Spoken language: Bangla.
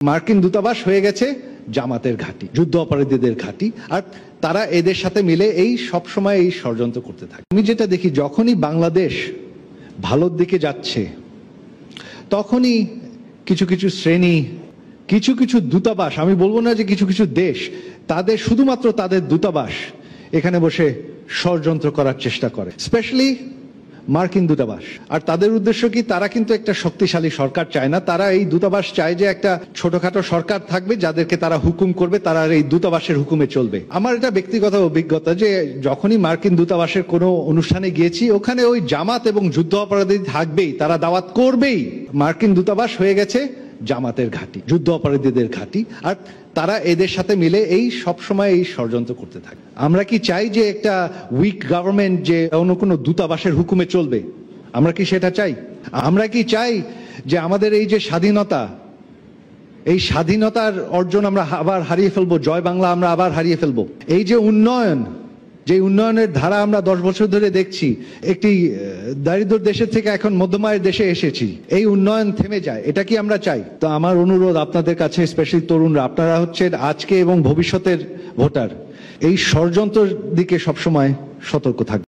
মার্কিন দূতাবাস হয়ে গেছে জামাতের ঘাঁটি, যুদ্ধ অপরাধীদের ঘাঁটি, আর তারা এদের সাথে মিলে এই সব সময় এই ষড়যন্ত্র করতে থাকে। আমি যেটা দেখি, যখনই বাংলাদেশ ভালোর দিকে যাচ্ছে তখনই কিছু কিছু শ্রেণী, কিছু কিছু দূতাবাস, আমি বলবো না যে কিছু কিছু দেশ, তাদের শুধুমাত্র তাদের দূতাবাস এখানে বসে ষড়যন্ত্র করার চেষ্টা করে, স্পেশালি মার্কিন দূতাবাস। আর তাদের উদ্দেশ্য কি? তারা কিন্তু একটা শক্তিশালী সরকার চায় না, তারা এই দূতাবাস চায় যে একটা ছোটখাটো সরকার থাকবে যাদেরকে তারা হুকুম করবে, তারা এই দূতাবাসের হুকুমে চলবে। আমার এটা ব্যক্তিগত অভিজ্ঞতা যে যখনই মার্কিন দূতাবাসের কোনো অনুষ্ঠানে গিয়েছি, ওখানে ওই জামাত এবং যুদ্ধ অপরাধী থাকবেই, তারা দাওয়াত করবেই। মার্কিন দূতাবাস হয়ে গেছে জামাতের ঘাঁটি, যুদ্ধ অপরাধীদের ঘাঁটি, আর তারা এদের সাথে মিলে এই সব সময় এই ষড়যন্ত্র করতে থাকে। আমরা কি চাই যে একটা উইক গভর্নমেন্ট যে অন্য কোনো দূতাবাসের হুকুমে চলবে? আমরা কি সেটা চাই? আমরা কি চাই যে আমাদের এই যে স্বাধীনতা, এই স্বাধীনতার অর্জন আমরা আবার হারিয়ে ফেলবো, জয় বাংলা আমরা আবার হারিয়ে ফেলবো? এই যে উন্নয়ন, যে উন্নয়নের ধারা আমরা 10 বছর ধরে দেখছি, একটি দারিদ্র দেশের থেকে এখন মধ্যমায়ের দেশে এসেছি, এই উন্নয়ন থেমে যায়, এটা কি আমরা চাই? তো আমার অনুরোধ আপনাদের কাছে, স্পেশালি তরুণরা, আপনারা হচ্ছেন আজকে এবং ভবিষ্যতের ভোটার, এই ষড়যন্ত্রের দিকে সবসময় সতর্ক থাকবেন।